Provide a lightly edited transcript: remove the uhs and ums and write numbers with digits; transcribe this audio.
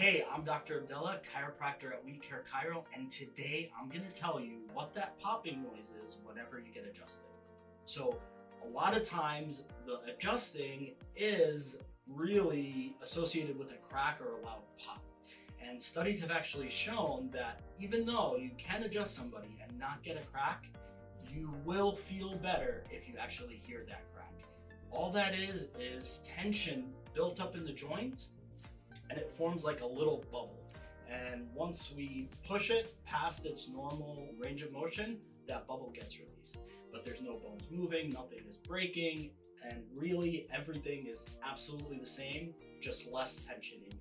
Hey, I'm Dr. Abdullah, chiropractor at We Care Chiro, and today I'm going to tell you what that popping noise is whenever you get adjusted. So, a lot of times the adjusting is really associated with a crack or a loud pop. And studies have actually shown that even though you can adjust somebody and not get a crack, you will feel better if you actually hear that crack. All that is tension built up in the joint, and it forms like a little bubble. And once we push it past its normal range of motion, that bubble gets released. But there's no bones moving, nothing is breaking, and really everything is absolutely the same, just less tension in your